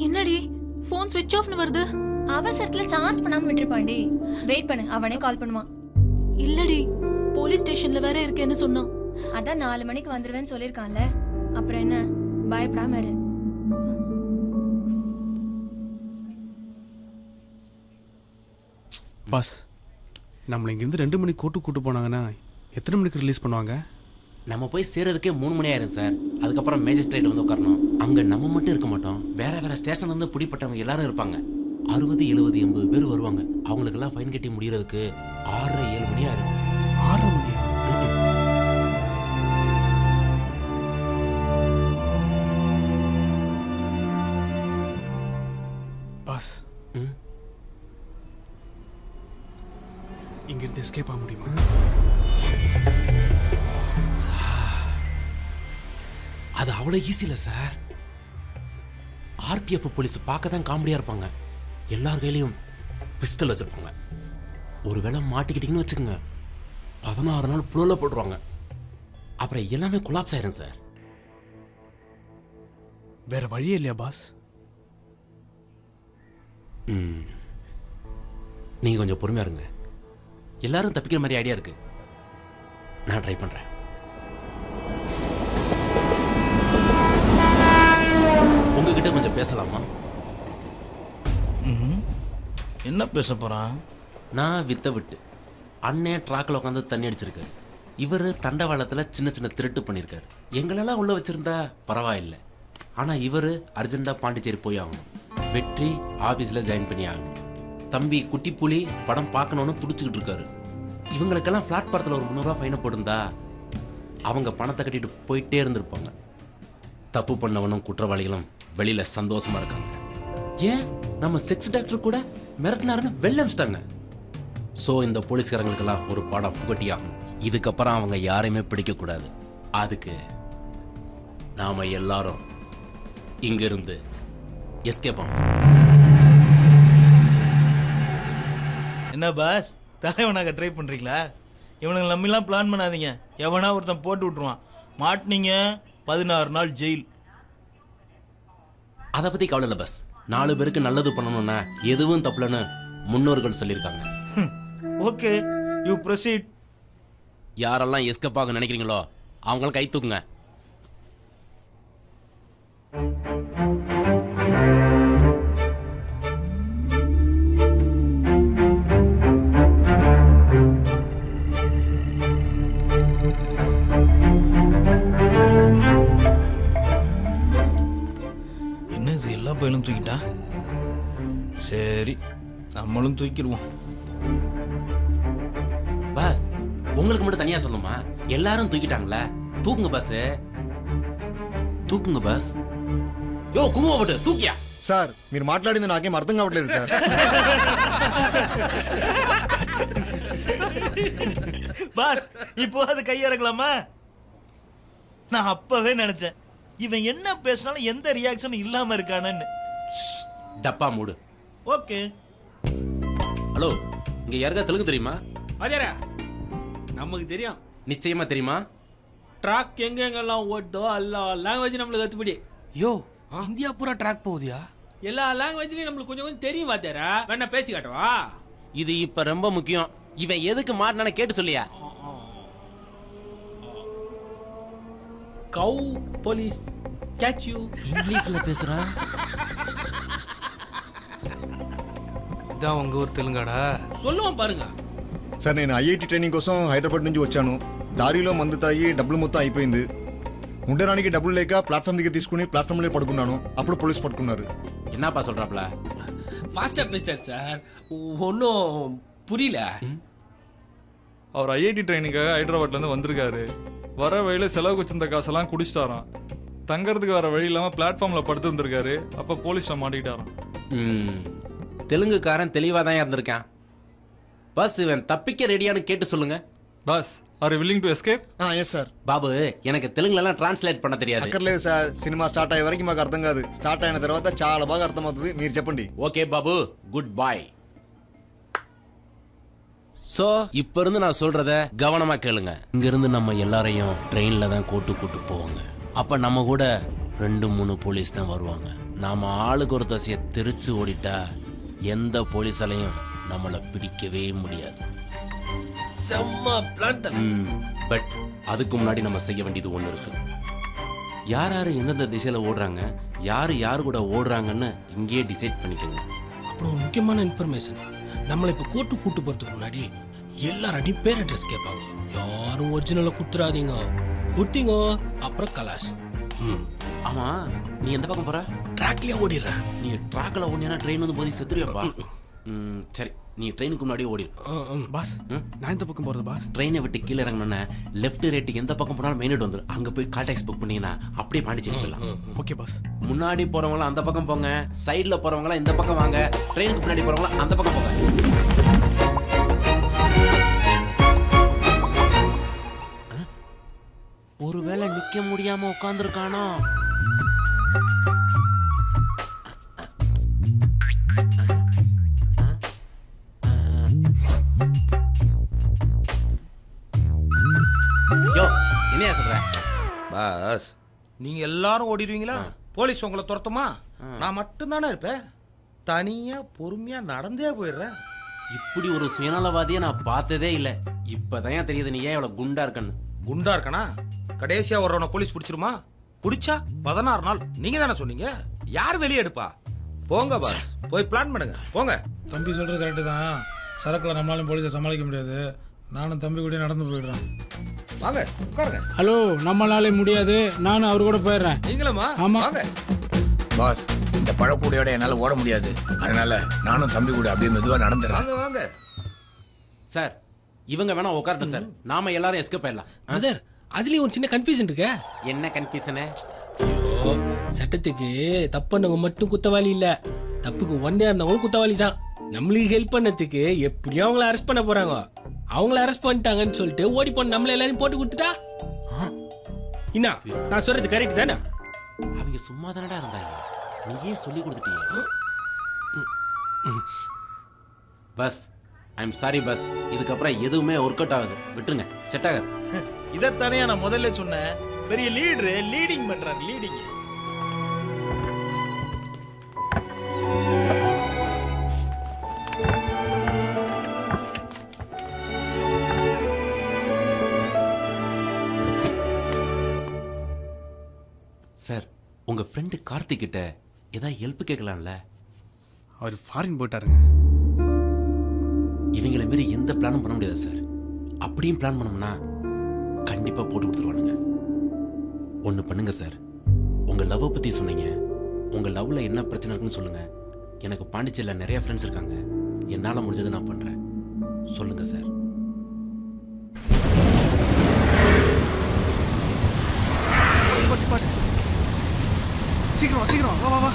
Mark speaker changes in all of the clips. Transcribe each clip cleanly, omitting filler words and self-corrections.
Speaker 1: என்னடி போன் ஸ்விட்ச் ஆஃப்னு வருது?
Speaker 2: அவசரத்துல சார்ஜ் பண்ணாம விட்டுருப்பாண்டி. வெயிட் பண்ணு, அவனே கால் பண்ணுவான்.
Speaker 1: இல்லடி, போலீஸ் ஸ்டேஷன்ல வேற இருக்கேன்னு சொன்னான்.
Speaker 2: அதான் 4 மணிக்கு வந்துருவேன்னு சொல்லிருக்கான்ல. அப்புறம் என்ன, பயப்படாம இரு.
Speaker 3: பாஸ், நம்மளை இங்கிருந்து 2 மணிக்கு கூட்டு போனாங்கன்னா எத்தனை மணிக்கு ரிலீஸ் பண்ணுவாங்க?
Speaker 4: நம்ம போய் சேர்றதுக்கே 3 மணி ஆயிரும் சார். அதுக்கப்புறம் மேஜிஸ்ட்ரேட் வந்து உட்காரணும். அங்கே நம்ம மட்டும் இருக்க மாட்டோம், வேற ஸ்டேஷன்ல இருந்து பிடிப்பட்டவங்க எல்லாரும் இருப்பாங்க. 60, 70, 80 பேர் வருவாங்க. அவங்களுக்கெல்லாம் ஃபைன் கட்டி முடியறதுக்கு 6, 7 மணி ஆயிரும்.
Speaker 3: 6 மணியா? பாஸ், இங்கிருந்து எஸ்கேப் ஆக முடியுமா?
Speaker 4: அது அவ்வளோ ஈஸி இல்லை சார். ஆர்பிஎஃப் போலீஸ் பார்க்க தான் காமெடியாக இருப்பாங்க. எல்லார் கையிலையும் பிஸ்டல் வச்சுருப்பாங்க. ஒருவேளை மாட்டிக்கிட்டீங்கன்னு வச்சுக்கோங்க, 16 நாள் புழல போட்டுருவாங்க. அப்புறம் எல்லாமே கொலாப்ஸ் ஆயிரும் சார்.
Speaker 3: வேற வழியே இல்லையா பாஸ்?
Speaker 4: நீங்கள் கொஞ்சம் பொறுமையாக இருங்க. எல்லாரும் தப்பிக்கிற மாதிரி ஐடியா இருக்கு, நான் ட்ரை பண்ணுறேன். உங்ககிட்ட கொஞ்சம் பேசலாமா?
Speaker 5: என்ன பேச போறான்?
Speaker 4: நான் விட்டு அண்ணன் ட்ராக்கில் உட்காந்து தண்ணி அடிச்சிருக்காரு. இவர் தண்டவாளத்தில் சின்ன திருட்டு பண்ணியிருக்காரு. எங்களெல்லாம் உள்ள வச்சிருந்தா பரவாயில்லை. ஆனால் இவர் அர்ஜென்ட்டாக பாண்டிச்சேரி போய் ஆகணும். வெற்றி ஆஃபீஸில் ஜாயின் பண்ணி ஆகணும். தம்பி குட்டி புலி படம் பார்க்கணுன்னு துடிச்சுக்கிட்டு இருக்காரு. இவங்களுக்கெல்லாம் பிளாட்பாரத்தில் ஒரு 300 ரூபா ஃபைனை போட்டிருந்தா அவங்க பணத்தை கட்டிட்டு போயிட்டே இருந்திருப்பாங்க. தப்பு பண்ணவனும் குற்றவாளிகளும் வெளியில சந்தோஷமா இருக்காங்க. ஏன் நம்ம செக்ஸ் டாக்டர் கூட மிரட்டினாருன்னு வெளில அமிச்சிட்டாங்க. ஸோ இந்த போலீஸ்காரங்களுக்கெல்லாம் ஒரு பாடம் புகட்டி ஆகணும். இதுக்கப்புறம் அவங்க யாரையுமே பிடிக்கக்கூடாது. அதுக்கு நாம எல்லாரும் இங்கிருந்து எஸ்கேப் ஆகணும்.
Speaker 5: என்ன பாஸ், தலைவனாக ட்ரை பண்றீங்களா? இவனுங்க நம்பிலாம் பிளான் பண்ணாதீங்க. எவனா ஒருத்தன் போட்டு விட்டுருவான். மாட்டினீங்க 16 நாள் ஜெயில்.
Speaker 4: அதை பத்தி கவலை இல்லை பஸ். 4 பேருக்கு நல்லது பண்ணணும்னா எதுவும் தப்புலன்னு முன்னோர்கள் சொல்லியிருக்காங்க.
Speaker 5: Okay, you proceed.
Speaker 4: யாரெல்லாம் எஸ்கேப் ஆக நினைக்கிறீங்களோ அவங்கள கை தூக்குங்க.
Speaker 5: என்னது, எல்லா பையனும் தூக்கிட்டா? சரி, நம்மளும் தூக்கிடுவோம்.
Speaker 4: பாஸ், உங்களுக்கு மட்டும் தனியா சொல்லணுமா? எல்லாரும் தூக்கிட்டாங்களா? தூக்குங்க பாஸ், தூக்குங்க பாஸ். யோ குங்கும போட்டு தூக்கியா?
Speaker 6: సార్ మీరు మాట్లాడింది నాకేం అర్థం కావట్లేదు సార్.
Speaker 5: பாஸ், இப்போ அது கையிறக்கலாமா? நான் அப்பவே நினைச்சேன் இவன் என்ன பேசினாலும் எந்த ரியாக்ஷனும் இல்லாம இருக்கானு.
Speaker 4: டப்பா மூடு.
Speaker 5: ஓகே.
Speaker 4: ஹலோ, இங்க யாருக்கா தெலுங்கு தெரியுமா?
Speaker 7: அதேரா நமக்கு தெரியும்.
Speaker 4: நிச்சயமா தெரியுமா?
Speaker 7: ட்ராக் எங்கெங்கெல்லாம் ஓட்டோ எல்லா லாங்குவேஜ் நம்மளுக்கு கத்துப்படி.
Speaker 8: யோ, இந்தியா பூரா ட்ராக் போகுதியா?
Speaker 7: எல்லா லாங்குவேஜ்லயும் நம்மளுக்கு கொஞ்சம் தெரியும். வாத்தியாரா வேணா பேசி காட்டவா?
Speaker 4: இது இப்ப ரொம்ப முக்கியம். இவன் எதுக்கு மாட்டினான கேட்டு சொல்லியா?
Speaker 7: கவு போலீஸ் கேட்ச் யூ.
Speaker 4: இங்கிலீஷ்ல பேசுறான்.
Speaker 8: இதான் உங்க ஊர் தெலுங்காடா?
Speaker 7: சொல்லுவோம் பாருங்க.
Speaker 6: సార్ నేను ఐఐటి ట్రైనింగ్ కోసం హైదరాబాద్ నుంచి వచ్చాను. దారిలో మందు తాగి డబ్బులు మొత్తం అయిపోయింది. ఉండడానికి డబ్బులు లేక ప్లాట్ఫామ్ దగ్గర తీసుకుని ప్లాట్ఫామ్లో పడుకున్నాను. అప్పుడు పోలీస్ పట్టుకున్నారు.
Speaker 4: என்னப்பா சொல்றாப்ல?
Speaker 7: ஃபாஸ்டா பேசுறார் சார், ஒன்றும் புரியல.
Speaker 9: அவர் ஐஐடி ட்ரைனிங்காக ஹைதராபாத்லேருந்து வந்திருக்காரு. வர வழியில் செலவுக்கு வச்சிருந்த காசெல்லாம் குடிச்சிட்டாராம். தங்கறதுக்கு வர வழி இல்லாமல் பிளாட்ஃபார்மில் படுத்து இருந்திருக்காரு. அப்போ போலீஸில் மாட்டிக்கிட்டாராம்.
Speaker 4: தெலுங்குக்காரன் தெளிவாக தான் இருந்திருக்கான். பஸ், இவன் தப்பிக்க ரெடியானு கேட்டு சொல்லுங்க.
Speaker 9: Boss, are you willing to escape?
Speaker 6: Yes sir.
Speaker 4: బాబు, எனக்கு తెలుగులో ట్రాన్స్లేట్ பண்ண தெரியாது.
Speaker 6: అక్కర్లేదు సార్, సినిమా స్టార్ట్ అయ్యే వరకు మాకు అర్థం కాదు. స్టార్ట్ అయిన తర్వాత చాలా బాగా అర్థమవుతుంది. మీరు చెప్పండి.
Speaker 4: ஓகே பாபு, குட் பாய். சோ இப்ப இருந்து நான் சொல்றத கவனமா கேளுங்க. இங்க இருந்து நம்ம எல்லாரையும் ட்ரெயின்ல தான் கூட்டு போவாங்க. அப்ப நம்ம கூட 2-3 போலீஸ் தான் வருவாங்க. நாம ஆளுக்கு ஒரு தசையை தெரிச்சு ஓடிட்டா எந்த போலீஸாலையும் நம்மளை பிடிக்கவே முடியாது.
Speaker 7: செம்ம பிளான் தல.
Speaker 4: பட் அதுக்கு முன்னாடி நம்ம செய்ய வேண்டியது ஒன்று இருக்கு. யார் யார் எந்தெந்த திசையில் ஓடுறாங்க, யார் யார் கூட ஓடுறாங்கன்னு இங்கேயே டிசைட் பண்ணிக்கோங்க.
Speaker 7: அப்புறம் ஒரு முக்கியமான இன்ஃபர்மேஷன், நம்மளை இப்போ கோர்ட்டு கூட்டு போகிறதுக்கு முன்னாடி எல்லாரையும் பேர் அட்ரஸ் கேட்பாங்க. யாரும் ஒரிஜினலை குத்துறாதீங்க, குத்திங்க அப்புறம் கலாஸ்.
Speaker 4: ஆமா, நீ எந்த பக்கம் போற?
Speaker 7: ட்ராக்லயே ஓடிடுற.
Speaker 4: நீ ட்ராக்ல ஓடினா ட்ரெயின் வந்து போதி செத்துருவியாப்பா. சரி, நீ ட்ரெயினுக்கு முன்னாடி ஓடிடு.
Speaker 3: பாஸ் நான் இந்த பக்கம் போறது பாஸ்.
Speaker 4: ட்ரெயினை விட்டு கீழே இறங்கினோன்னே லெஃப்ட் ரைட்டு எந்த பக்கம் போனாலும் மெயின் ரோடு வந்துடும். அங்கே போய் கால் டாக்ஸி புக் பண்ணீங்கன்னா அப்படியே பாண்டிச்சேரி போயிடலாம்.
Speaker 3: Okay boss.
Speaker 4: முன்னாடி போறவங்களாம் அந்த பக்கம் போங்க, சைடில் போறவங்களாம் இந்த பக்கம் வாங்க, ட்ரெயினுக்கு முன்னாடி போறவங்களாம் அந்த பக்கம் போங்க. ஒருவேளை நிக்க முடியாம உட்காந்துருக்கானோ? யோ, என்னையா சொல்ற?
Speaker 10: பாஸ், நீங்க எல்லாரும் ஓடிடுவீங்களா? போலீஸ் உங்களை துரத்துமா? நான் மட்டும்தானே இருப்பேன். தனியா பொறுமையா நடந்தே போயிடுறேன்.
Speaker 4: இப்படி ஒரு சுயநலவாதியை நான் பார்த்ததே இல்லை. இப்பதான் தெரியுது நீ ஏன் இவ்வளவு குண்டா இருக்கன்னு.
Speaker 10: குண்டா இருக்கனா? கடைசியா வர்றவன போலீஸ் பிடிச்சிருமா? பிடிச்சா 16 நாள். நீங்க தானே சொன்னீங்க. யார் வெளியே எடுப்பா? போங்க பாஸ், போய் பிளான் பண்ணுங்க. போங்க.
Speaker 5: தம்பி சொல்றது கரெக்டு தான். சரக்குல நம்மளாலும் போலீஸை சமாளிக்க முடியாது. நானும் தம்பி கூட நடந்து போயிடுறேன்.
Speaker 10: வாங்க உட்காருங்க.
Speaker 5: ஹலோ, நம்மளாலே முடியாது. நானும் அவர் கூட போயிடுறேன்.
Speaker 10: நீங்களுமா?
Speaker 5: ஆமா.
Speaker 10: வாங்க.
Speaker 11: பாஸ், இந்த பழக்கூடையோட என்னால ஓட முடியாது. அதனால நானும் தம்பி கூட அப்படியே மெதுவா நடந்துறேன்.
Speaker 10: வாங்க வாங்க.
Speaker 4: சார், இவங்க வேணா உட்காரட்டும் சார். நாம எல்லாரும் எஸ்கேப் ஆயிடலாம்.
Speaker 7: அதர், அதுலயும் ஒரு சின்ன கன்ஃபியூஷன் இருக்க.
Speaker 4: என்ன கன்ஃபியூஷனு?
Speaker 7: ஐயோ, சட்டத்துக்கு தப்புனவங்க மட்டும் குத்தவாளி இல்ல, தப்புக்கு ஒன்னே இருந்தவங்களும் குத்தவாளி தான். நம்மளுக்கு ஹெல்ப் பண்ணதுக்கு எப்படியும் அவங்கள அரெஸ்ட் பண்ண போறாங்க. அவங்கள அரெஸ்ட் பண்ணிட்டாங்கன்னு சொல்லிட்டு ஓடி போன நம்மள எல்லாரையும் போட்டு கொடுத்துட்டா என்ன? நான் சொல்றது கரெக்ட் தானே?
Speaker 4: அவங்க சும்மா தானடா இருந்தாங்க, நீயே சொல்லி கொடுத்துட்டீங்க. Bus, I'm sorry bus. இதுக்கப்புறம் எதுவுமே ஒர்க் அவுட் ஆகுது. விட்டுருங்க, செட் ஆகாது.
Speaker 5: இதைத்தானே நான் முதல்ல சொன்னேன். பெரிய லீடரு லீடிங் பண்றாரு. லீடிங்
Speaker 4: சார், உங்க ஃப்ரெண்டு கார்த்திக் கிட்ட ஏதாவது ஹெல்ப் கேட்கலாம்ல?
Speaker 3: அவர் ஃபாரின் போயிட்டாருங்க.
Speaker 4: இவங்களை மாரி எந்த பிளானும் பண்ண முடியாது சார். அப்படியும் பிளான் பண்ணோம்னா கண்டிப்பா போட்டு கொடுத்துருவானுங்க. ஒன்று பண்ணுங்க சார், உங்க லவ்வை பத்தி சொன்னீங்க. உங்க லவ்ல என்ன பிரச்சனை இருக்குன்னு சொல்லுங்க. எனக்கு பாண்டிச்சேரியில் நிறைய ஃப்ரெண்ட்ஸ் இருக்காங்க. என்னால் முடிஞ்சதை நான் பண்றேன். சொல்லுங்க சார்.
Speaker 3: சீக்கிரம் சீக்கிரம் வா வா வா.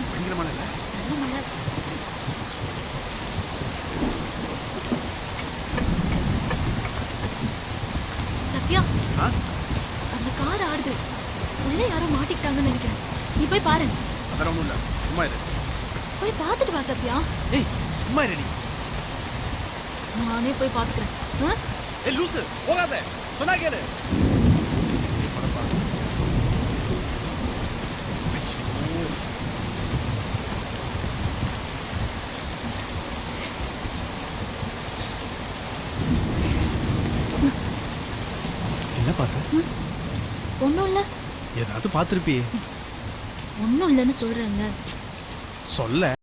Speaker 3: பயங்கரமான இல்லை?
Speaker 1: சத்யா, அந்த கார் ஆடுது. உள்ள யாரோ மாட்டிக்கிட்டாங்கன்னு நினைக்கிறேன். நீ போய் பாரு.
Speaker 3: அதெல்லாம் ஒன்றும் இல்லை, சும்மா இரு.
Speaker 1: போய் பார்த்துட்டு வா சத்யா.
Speaker 3: ஏய், சும்மா இரு நீ.
Speaker 1: நானே போய் பார்த்துக்கிறேன்.
Speaker 3: ஏய் லூசு, போகாத, சொன்னா கேளு. என்ன பார்த்த?
Speaker 1: ஒன்றும் இல்லை.
Speaker 3: ஏதாவது பார்த்துருப்பியே.
Speaker 1: ஒன்றும் இல்லைன்னு சொல்கிறேன்ல.
Speaker 3: சொல்ல